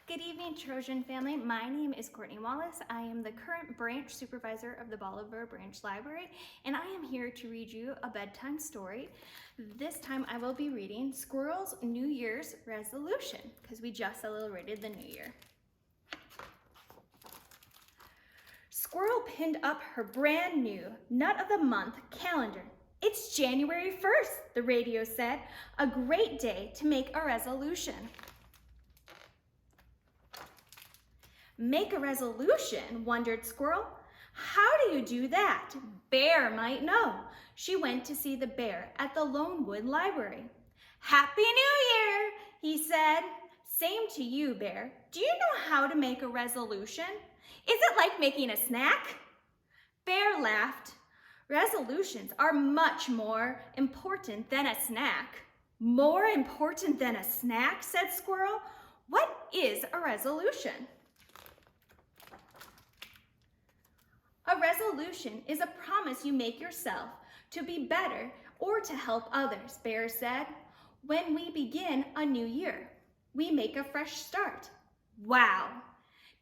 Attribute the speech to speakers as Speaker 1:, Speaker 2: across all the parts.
Speaker 1: Good evening, Trojan family. My name is Courtney Wallace. I am the current branch supervisor of the Bolivar Branch Library, and I am here to read you a bedtime story. This time I will be reading Squirrel's New Year's Resolution, because we just celebrated the new year. Squirrel pinned up her brand new Nut of the Month calendar. It's January 1st, the radio said, a great day to make a resolution. Make a resolution, wondered Squirrel. How do you do that? Bear might know. She went to see the bear at the Lonewood Library. Happy New Year, he said. Same to you, Bear. Do you know how to make a resolution? Is it like making a snack? Bear laughed. Resolutions are much more important than a snack. More important than a snack, said Squirrel. What is a resolution? A resolution is a promise you make yourself to be better or to help others, Bear said. When we begin a new year, we make a fresh start. Wow!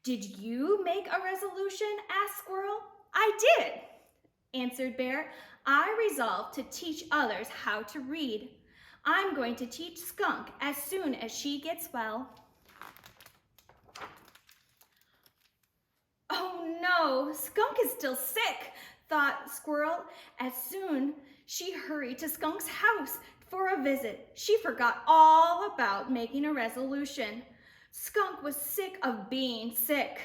Speaker 1: Did you make a resolution? Asked Squirrel. I did, answered Bear. I resolved to teach others how to read. I'm going to teach Skunk as soon as she gets well. Oh no, Skunk is still sick, thought Squirrel. As soon she hurried to Skunk's house for a visit, she forgot all about making a resolution. Skunk was sick of being sick.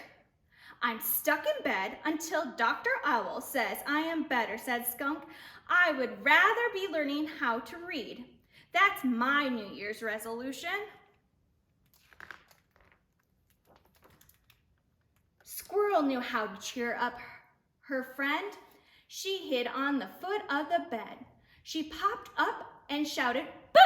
Speaker 1: I'm stuck in bed until Dr. Owl says I am better, said Skunk. I would rather be learning how to read. That's my New Year's resolution. Squirrel knew how to cheer up her friend. She hid on the foot of the bed. She popped up and shouted, "Boo!"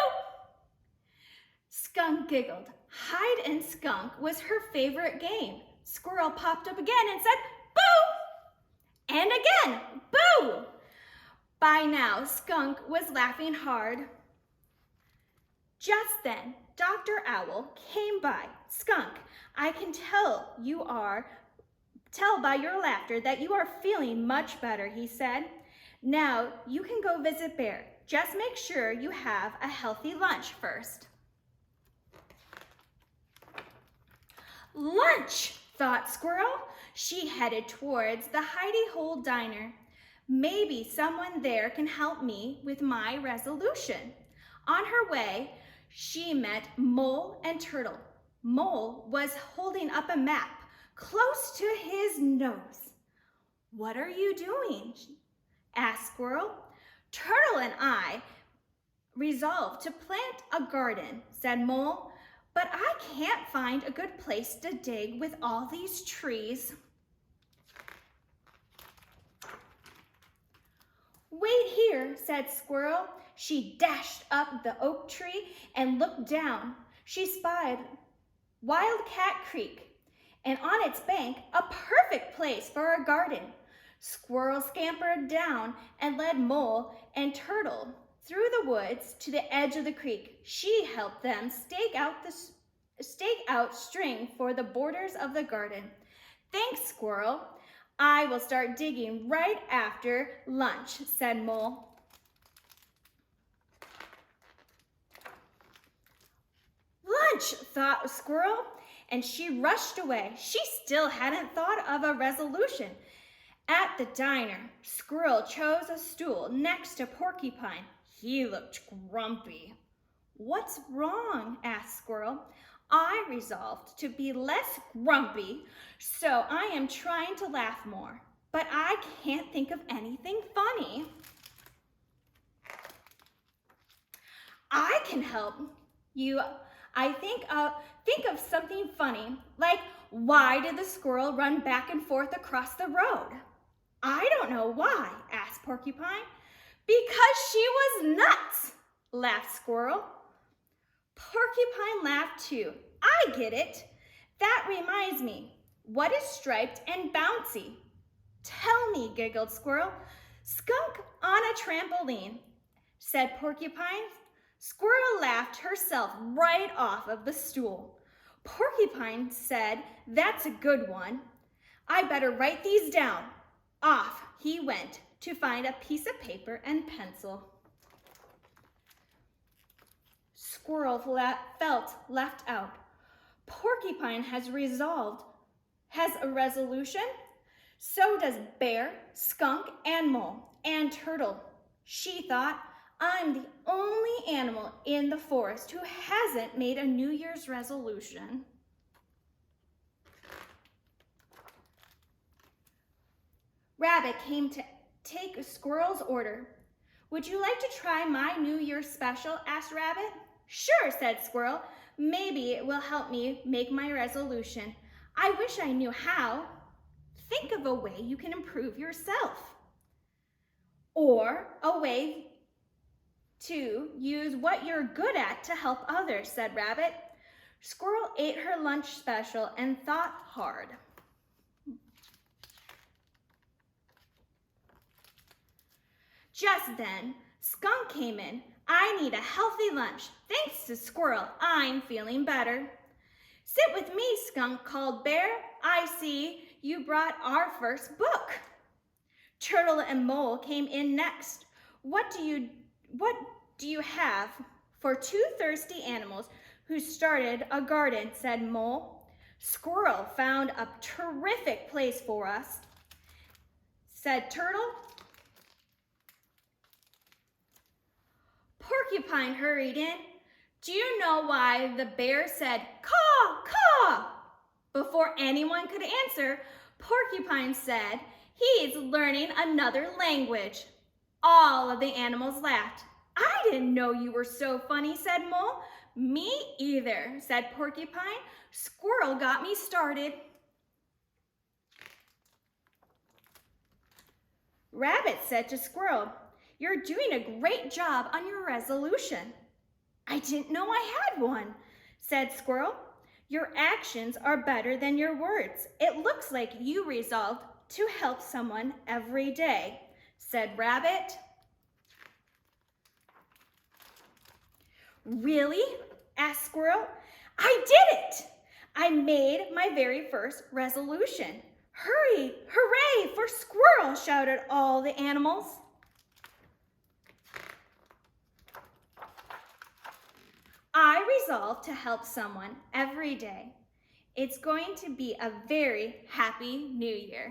Speaker 1: Skunk giggled. Hide and skunk was her favorite game. Squirrel popped up again and said, "Boo!" And again, "Boo!" By now, Skunk was laughing hard. Just then, Dr. Owl came by. Skunk, I can tell by your laughter that you are feeling much better, he said. Now you can go visit Bear. Just make sure you have a healthy lunch first. Lunch, thought Squirrel. She headed towards the Hidey Hole Diner. Maybe someone there can help me with my resolution. On her way, she met Mole and Turtle. Mole was holding up a map close to his nose. What are you doing? Asked Squirrel. Turtle and I resolved to plant a garden, said Mole, but I can't find a good place to dig with all these trees. Wait here, said Squirrel. She dashed up the oak tree and looked down. She spied Wildcat Creek, and on its bank, a perfect place for a garden. Squirrel scampered down and led Mole and Turtle through the woods to the edge of the creek. She helped them stake out string for the borders of the garden. Thanks, Squirrel. I will start digging right after lunch, said Mole. Lunch, thought Squirrel, and she rushed away. She still hadn't thought of a resolution. At the diner, Squirrel chose a stool next to Porcupine. He looked grumpy. What's wrong? Asked Squirrel. I resolved to be less grumpy, so I am trying to laugh more, but I can't think of anything funny. I can help you. I think of something funny, like why did the squirrel run back and forth across the road? I don't know why, asked Porcupine. Because she was nuts, laughed Squirrel. Porcupine laughed too. I get it. That reminds me, what is striped and bouncy? Tell me, giggled Squirrel. Skunk on a trampoline, said Porcupine. Squirrel laughed herself right off of the stool. Porcupine said, "That's a good one. I better write these down." Off he went to find a piece of paper and pencil. Squirrel felt left out. Porcupine has a resolution. So does bear, skunk, and mole, and turtle. She thought, I'm the only animal in the forest who hasn't made a New Year's resolution. Rabbit came to take Squirrel's order. "Would you like to try my New Year's special?" asked Rabbit. "Sure," said Squirrel. "Maybe it will help me make my resolution. I wish I knew how." "Think of a way you can improve yourself, or a way to use what you're good at to help others," said Rabbit. Squirrel ate her lunch special and thought hard. Just then, Skunk came in. "I need a healthy lunch. Thanks to Squirrel, I'm feeling better." "Sit with me," Skunk called Bear. "I see you brought our first book." Turtle and Mole came in next. What do you have for two thirsty animals who started a garden?" said Mole. "Squirrel found a terrific place for us," said Turtle. Porcupine hurried in. "Do you know why the bear said, 'Caw, caw'?" Before anyone could answer, Porcupine said, "He's learning another language." All of the animals laughed. "I didn't know you were so funny," said Mole. "Me either," said Porcupine. "Squirrel got me started." Rabbit said to Squirrel, "You're doing a great job on your resolution." "I didn't know I had one," said Squirrel. "Your actions are better than your words. It looks like you resolved to help someone every day," said Rabbit. "Really?" asked Squirrel. "I did it! I made my very first resolution." Hooray for Squirrel!" shouted all the animals. "I resolved to help someone every day. It's going to be a very happy New Year."